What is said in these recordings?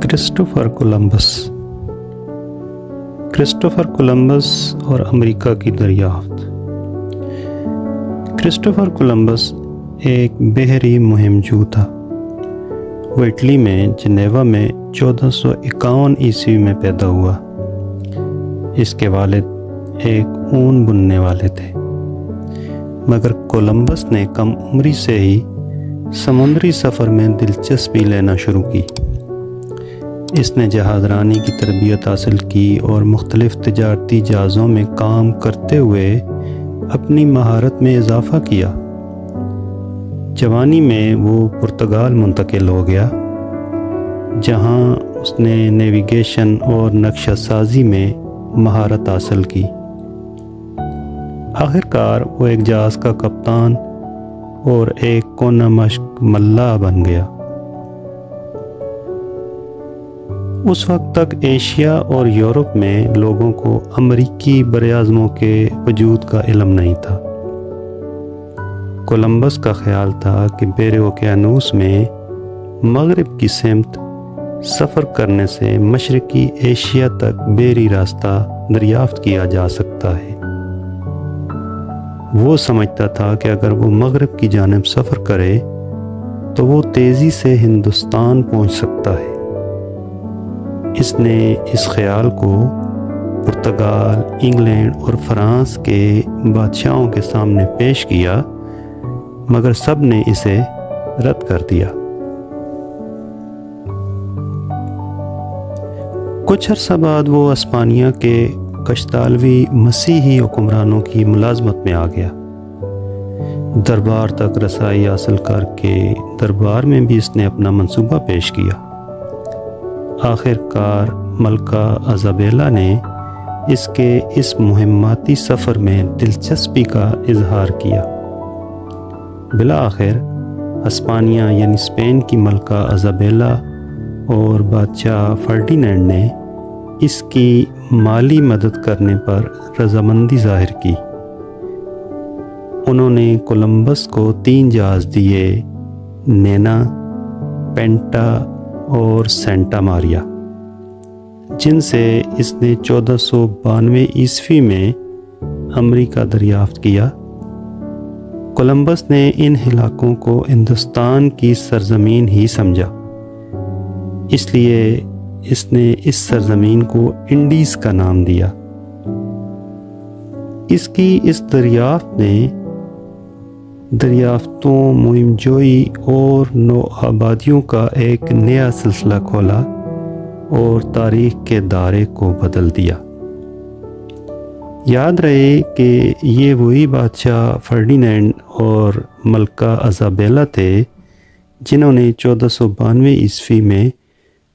Christopher Columbus اور امریکہ کی دریافت۔ کرسٹوفر کولمبس ایک بحری مہم جو تھا۔ وہ اٹلی میں جنیوا میں 1451 عیسوی میں پیدا ہوا۔ اس کے والد ایک اون بننے والے تھے، مگر کولمبس نے کم عمری سے ہی سمندری سفر میں دلچسپی لینا شروع کی۔ اس نے جہاز رانی کی تربیت حاصل کی اور مختلف تجارتی جہازوں میں کام کرتے ہوئے اپنی مہارت میں اضافہ کیا۔ جوانی میں وہ پرتگال منتقل ہو گیا، جہاں اس نے نیویگیشن اور نقشہ سازی میں مہارت حاصل کی۔ آخرکار وہ ایک جہاز کا کپتان اور ایک کونا مشق ملاح بن گیا۔ اس وقت تک ایشیا اور یورپ میں لوگوں کو امریکی براعظموں کے وجود کا علم نہیں تھا۔ کولمبس کا خیال تھا کہ بحر اوقیانوس میں مغرب کی سمت سفر کرنے سے مشرقی ایشیا تک بحری راستہ دریافت کیا جا سکتا ہے۔ وہ سمجھتا تھا کہ اگر وہ مغرب کی جانب سفر کرے تو وہ تیزی سے ہندوستان پہنچ سکتا ہے۔ اس نے اس خیال کو پرتگال، انگلینڈ اور فرانس کے بادشاہوں کے سامنے پیش کیا، مگر سب نے اسے رد کر دیا۔ کچھ عرصہ بعد وہ اسپانیہ کے کشتالوی مسیحی حکمرانوں کی ملازمت میں آ گیا۔ دربار تک رسائی حاصل کر کے دربار میں بھی اس نے اپنا منصوبہ پیش کیا۔ آخر کار ملکہ ایزابیلا نے اس کے اس مہماتی سفر میں دلچسپی کا اظہار کیا۔ بالآخر ہسپانیہ یعنی اسپین کی ملکہ ایزابیلا اور بادشاہ فرڈینینڈ نے اس کی مالی مدد کرنے پر رضامندی ظاہر کی۔ انہوں نے کولمبس کو 3 جہاز دیے، نینا، پینٹا اور سینٹا ماریا، جن سے اس نے 1492 عیسوی میں امریکہ دریافت کیا۔ کولمبس نے ان علاقوں کو ہندوستان کی سرزمین ہی سمجھا، اس لیے اس نے اس سرزمین کو انڈیز کا نام دیا۔ اس کی اس دریافت نے دریافتوں، مہم جوئی اور نو آبادیوں کا ایک نیا سلسلہ کھولا اور تاریخ کے دائرے کو بدل دیا۔ یاد رہے کہ یہ وہی بادشاہ فرڈینینڈ اور ملکہ ایزابیلا تھے جنہوں نے 1492 عیسوی میں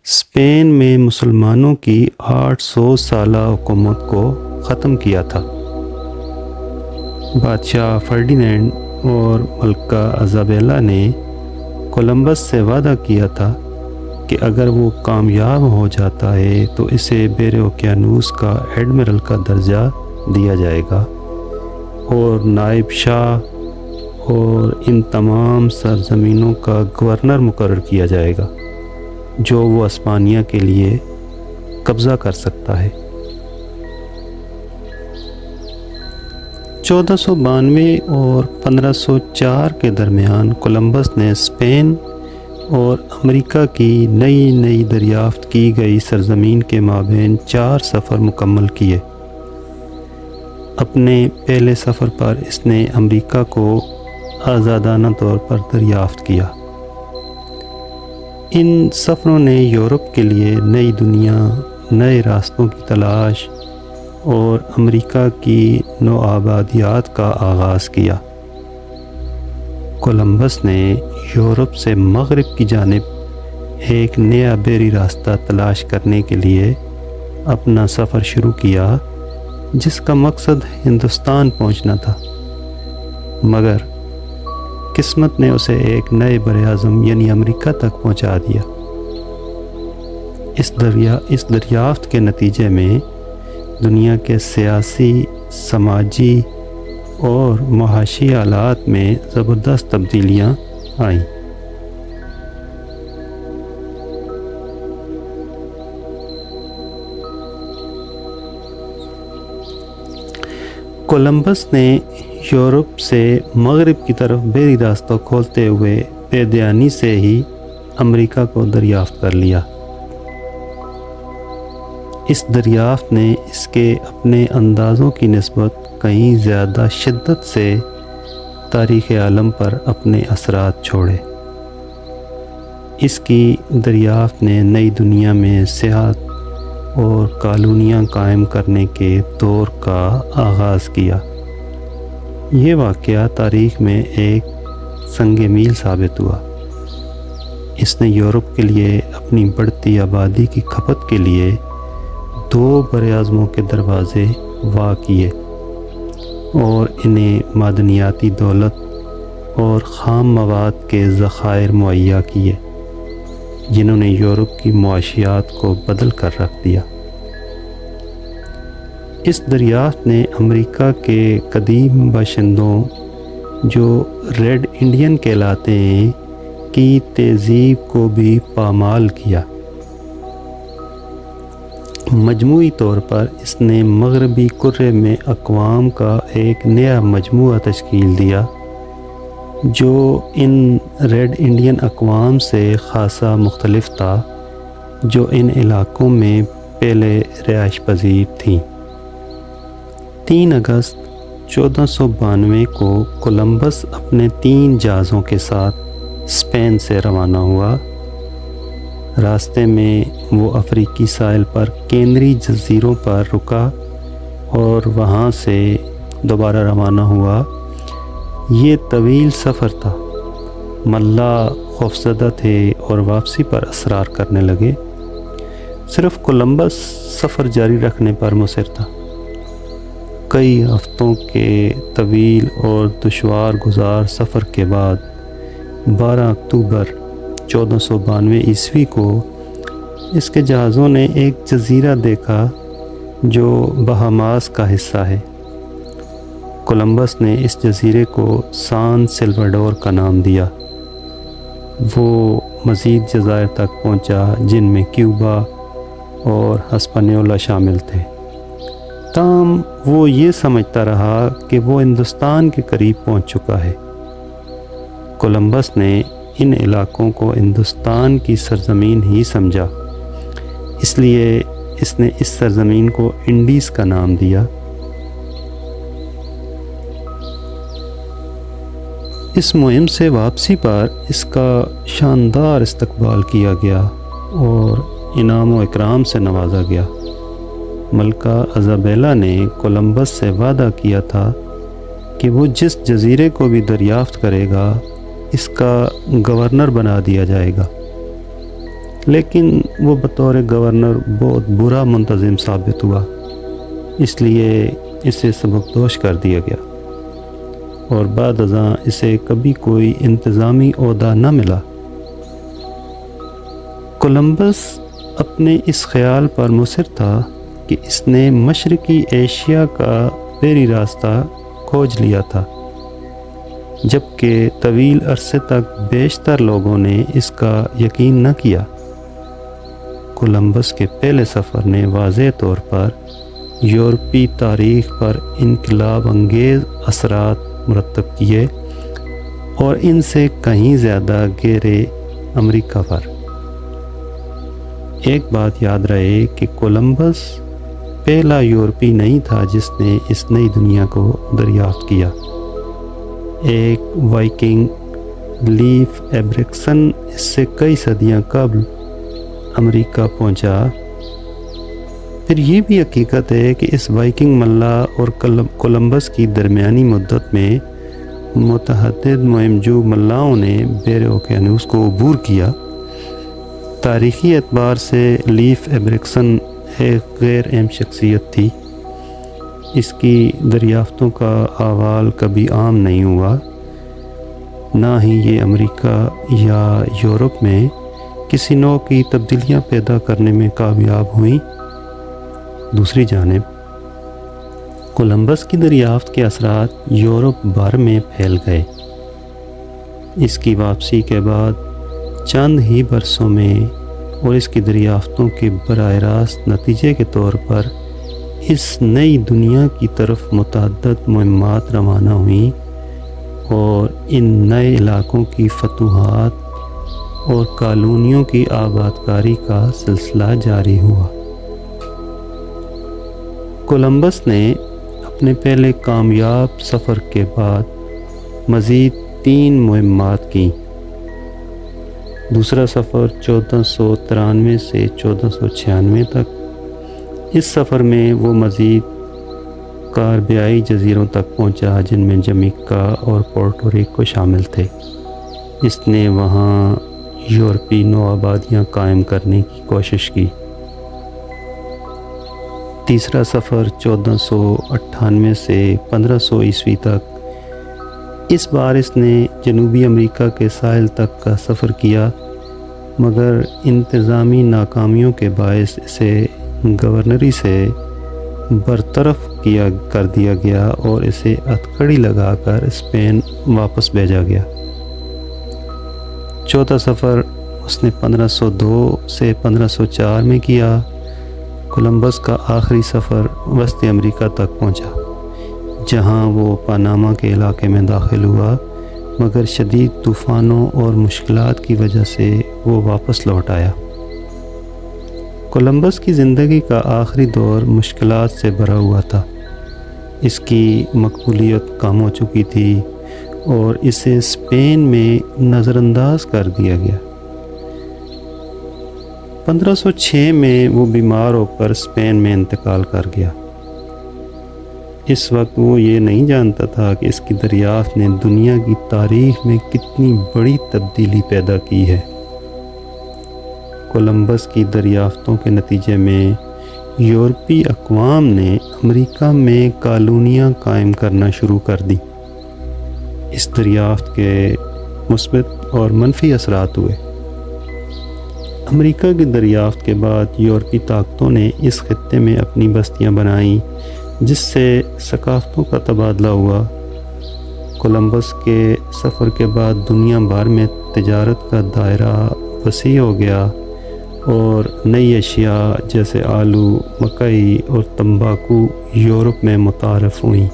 اسپین میں مسلمانوں کی 800 سالہ حکومت کو ختم کیا تھا۔ بادشاہ فرڈینینڈ اور ملکہ ایزابیلا نے کولمبس سے وعدہ کیا تھا کہ اگر وہ کامیاب ہو جاتا ہے تو اسے بحر اوقیانوس کا ایڈمرل کا درجہ دیا جائے گا اور نائب شاہ اور ان تمام سرزمینوں کا گورنر مقرر کیا جائے گا جو وہ اسپانیہ کے لیے قبضہ کر سکتا ہے۔ 1492 اور 1504 کے درمیان کولمبس نے اسپین اور امریکہ کی نئی دریافت کی گئی سرزمین کے مابین 4 سفر مکمل کیے۔ اپنے پہلے سفر پر اس نے امریکہ کو آزادانہ طور پر دریافت کیا۔ ان سفروں نے یورپ کے لیے نئی دنیا، نئے راستوں کی تلاش اور امریکہ کی نوآبادیات کا آغاز کیا۔ کولمبس نے یورپ سے مغرب کی جانب ایک نیا بحری راستہ تلاش کرنے کے لیے اپنا سفر شروع کیا، جس کا مقصد ہندوستان پہنچنا تھا، مگر قسمت نے اسے ایک نئے براعظم یعنی امریکہ تک پہنچا دیا۔ اس دریافت کے نتیجے میں دنیا کے سیاسی، سماجی اور معاشی حالات میں زبردست تبدیلیاں آئیں۔ کولمبس نے یورپ سے مغرب کی طرف بحری راستہ کھولتے ہوئے بے دھیانی سے ہی امریکہ کو دریافت کر لیا۔ اس دریافت نے اس کے اپنے اندازوں کی نسبت کہیں زیادہ شدت سے تاریخ عالم پر اپنے اثرات چھوڑے۔ اس کی دریافت نے نئی دنیا میں سیاحت اور کالونیاں قائم کرنے کے دور کا آغاز کیا۔ یہ واقعہ تاریخ میں ایک سنگ میل ثابت ہوا۔ اس نے یورپ کے لیے اپنی بڑھتی آبادی کی کھپت کے لیے 2 براعظموں کے دروازے وا کیے اور انہیں معدنیاتی دولت اور خام مواد کے ذخائر مہیا کیے، جنہوں نے یورپ کی معاشیات کو بدل کر رکھ دیا۔ اس دریافت نے امریکہ کے قدیم باشندوں، جو ریڈ انڈین کہلاتے ہیں، کی تہذیب کو بھی پامال کیا۔ مجموعی طور پر اس نے مغربی کرے میں اقوام کا ایک نیا مجموعہ تشکیل دیا، جو ان ریڈ انڈین اقوام سے خاصا مختلف تھا، جو ان علاقوں میں پہلے رہائش پذیر تھیں۔ 3 اگست 1492 کو کولمبس اپنے 3 جہازوں کے ساتھ اسپین سے روانہ ہوا۔ راستے میں وہ افریقی ساحل پر کینری جزیروں پر رکا اور وہاں سے دوبارہ روانہ ہوا۔ یہ طویل سفر تھا۔ ملاح خوفزدہ تھے اور واپسی پر اصرار کرنے لگے۔ صرف کولمبس سفر جاری رکھنے پر مصر تھا۔ کئی ہفتوں کے طویل اور دشوار گزار سفر کے بعد 12 اکتوبر 1492 عیسوی کو اس کے جہازوں نے ایک جزیرہ دیکھا جو بہاماس کا حصہ ہے۔ کولمبس نے اس جزیرے کو سان سلواڈور کا نام دیا۔ وہ مزید جزائر تک پہنچا، جن میں کیوبا اور ہسپانیولا شامل تھے۔ تاہم وہ یہ سمجھتا رہا کہ وہ ہندوستان کے قریب پہنچ چکا ہے۔ کولمبس نے ان علاقوں کو ہندوستان کی سرزمین ہی سمجھا، اس لیے اس نے اس سرزمین کو انڈیز کا نام دیا۔ اس مہم سے واپسی پر اس کا شاندار استقبال کیا گیا اور انعام و اکرام سے نوازا گیا۔ ملکہ ایزابیلا نے کولمبس سے وعدہ کیا تھا کہ وہ جس جزیرے کو بھی دریافت کرے گا اس کا گورنر بنا دیا جائے گا، لیکن وہ بطور گورنر بہت برا منتظم ثابت ہوا، اس لیے اسے سبکدوش کر دیا گیا اور بعد ازاں اسے کبھی کوئی انتظامی عہدہ نہ ملا۔ کولمبس اپنے اس خیال پر مصر تھا کہ اس نے مشرقی ایشیا کا بحری راستہ کھوج لیا تھا، جبکہ طویل عرصے تک بیشتر لوگوں نے اس کا یقین نہ کیا۔ کولمبس کے پہلے سفر نے واضح طور پر یورپی تاریخ پر انقلاب انگیز اثرات مرتب کیے اور ان سے کہیں زیادہ گہرے امریکہ پر۔ ایک بات یاد رہے کہ کولمبس پہلا یورپی نہیں تھا جس نے اس نئی دنیا کو دریافت کیا۔ ایک وائکنگ لیف ایبرکسن اس سے کئی صدیاں قبل امریکہ پہنچا۔ پھر یہ بھی حقیقت ہے کہ اس وائکنگ ملاح اور کولمبس کی درمیانی مدت میں متعدد مہمجو ملاحوں نے بحر اوقیانوس کو عبور کیا۔ تاریخی اعتبار سے لیف ایبرکسن ایک غیر اہم شخصیت تھی۔ اس کی دریافتوں کا احوال کبھی عام نہیں ہوا، نہ ہی یہ امریکہ یا یورپ میں کسی نوع کی تبدیلیاں پیدا کرنے میں کامیاب ہوئیں۔ دوسری جانب کولمبس کی دریافت کے اثرات یورپ بھر میں پھیل گئے۔ اس کی واپسی کے بعد چند ہی برسوں میں اور اس کی دریافتوں کے براہ راست نتیجے کے طور پر اس نئی دنیا کی طرف متعدد مہمات روانہ ہوئیں اور ان نئے علاقوں کی فتوحات اور کالونیوں کی آباد کاری کا سلسلہ جاری ہوا۔ کولمبس نے اپنے پہلے کامیاب سفر کے بعد مزید 3 مہمات کیں۔ دوسرا سفر 1493 سے 1496 تک۔ اس سفر میں وہ مزید کاربیائی جزیروں تک پہنچا جن میں جمیکا اور پورٹو ریکو شامل تھے۔ اس نے وہاں یورپی نوآبادیاں قائم کرنے کی کوشش کی۔ تیسرا سفر 1498 سے 1500 عیسوی تک۔ اس بار اس نے جنوبی امریکہ کے ساحل تک کا سفر کیا، مگر انتظامی ناکامیوں کے باعث اسے گورنری سے برطرف کر دیا گیا اور اسے ہتھکڑی لگا کر اسپین واپس بھیجا گیا۔ چوتھا سفر اس نے 1502 سے 1504 میں کیا۔ کولمبس کا آخری سفر وسطی امریکہ تک پہنچا، جہاں وہ پاناما کے علاقے میں داخل ہوا، مگر شدید طوفانوں اور مشکلات کی وجہ سے وہ واپس لوٹ آیا۔ کولمبس کی زندگی کا آخری دور مشکلات سے بھرا ہوا تھا۔ اس کی مقبولیت کم ہو چکی تھی اور اسے اسپین میں نظر انداز کر دیا گیا۔ 1506 میں وہ بیمار ہو کر اسپین میں انتقال کر گیا۔ اس وقت وہ یہ نہیں جانتا تھا کہ اس کی دریافت نے دنیا کی تاریخ میں کتنی بڑی تبدیلی پیدا کی ہے۔ کولمبس کی دریافتوں کے نتیجے میں یورپی اقوام نے امریکہ میں کالونیاں قائم کرنا شروع کر دیں۔ اس دریافت کے مثبت اور منفی اثرات ہوئے۔ امریکہ کی دریافت کے بعد یورپی طاقتوں نے اس خطے میں اپنی بستیاں بنائیں، جس سے ثقافتوں کا تبادلہ ہوا۔ کولمبس کے سفر کے بعد دنیا بھر میں تجارت کا دائرہ وسیع ہو گیا اور نئی اشیاء جیسے آلو، مکئی اور تمباکو یورپ میں متعارف ہوئیں۔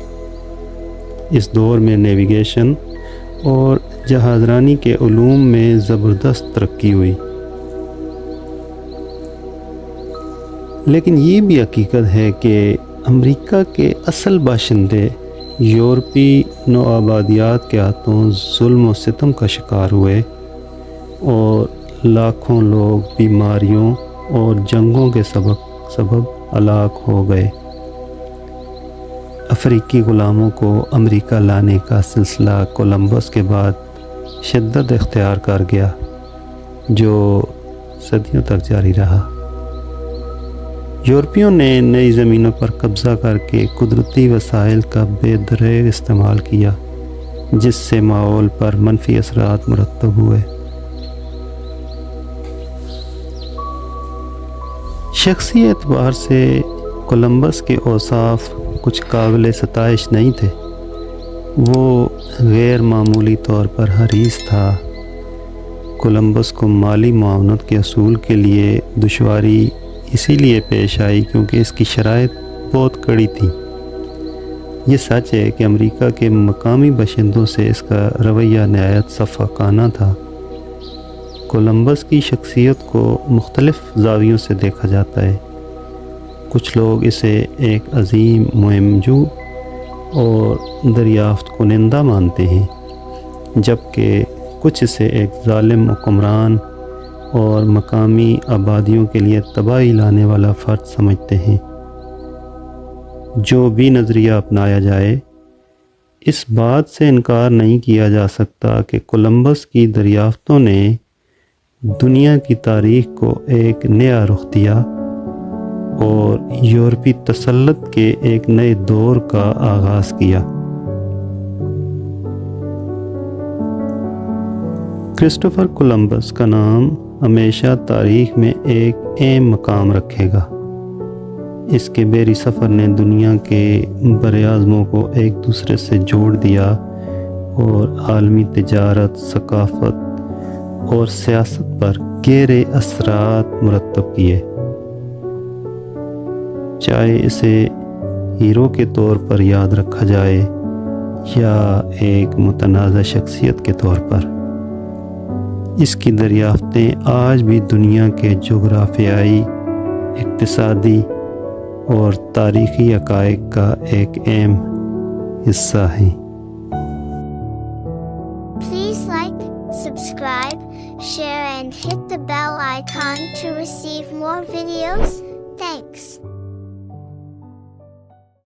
اس دور میں نیویگیشن اور جہاز رانی کے علوم میں زبردست ترقی ہوئی۔ لیکن یہ بھی حقیقت ہے کہ امریکہ کے اصل باشندے یورپی نوآبادیات کے ہاتھوں ظلم و ستم کا شکار ہوئے اور لاکھوں لوگ بیماریوں اور جنگوں کے سبب ہلاک ہو گئے۔ افریقی غلاموں کو امریکہ لانے کا سلسلہ کولمبس کے بعد شدت اختیار کر گیا، جو صدیوں تک جاری رہا۔ یورپیوں نے نئی زمینوں پر قبضہ کر کے قدرتی وسائل کا بے دریغ استعمال کیا، جس سے ماحول پر منفی اثرات مرتب ہوئے۔ شخصی اعتبار سے کولمبس کے اوصاف کچھ قابل ستائش نہیں تھے۔ وہ غیر معمولی طور پر حریص تھا۔ کولمبس کو مالی معاونت کے حصول کے لیے دشواری اسی لیے پیش آئی کیونکہ اس کی شرائط بہت کڑی تھی۔ یہ سچ ہے کہ امریکہ کے مقامی باشندوں سے اس کا رویہ نہایت شفقانہ تھا۔ کولمبس کی شخصیت کو مختلف زاویوں سے دیکھا جاتا ہے۔ کچھ لوگ اسے ایک عظیم مہمجو اور دریافت کنندہ مانتے ہیں، جبکہ کچھ اسے ایک ظالم حکمران اور مقامی آبادیوں کے لیے تباہی لانے والا فرد سمجھتے ہیں۔ جو بھی نظریہ اپنایا جائے، اس بات سے انکار نہیں کیا جا سکتا کہ کولمبس کی دریافتوں نے دنیا کی تاریخ کو ایک نیا رخ دیا اور یورپی تسلط کے ایک نئے دور کا آغاز کیا۔ کرسٹوفر کولمبس کا نام ہمیشہ تاریخ میں ایک اہم مقام رکھے گا۔ اس کے بحری سفر نے دنیا کے براعظموں کو ایک دوسرے سے جوڑ دیا اور عالمی تجارت، ثقافت اور سیاست پر گہرے اثرات مرتب کیے۔ چاہے اسے ہیرو کے طور پر یاد رکھا جائے یا ایک متنازع شخصیت کے طور پر، اس کی دریافتیں آج بھی دنیا کے جغرافیائی، اقتصادی اور تاریخی حقائق کا ایک اہم حصہ ہیں۔ Please like, subscribe, share and hit the bell icon to receive more videos. Thanks.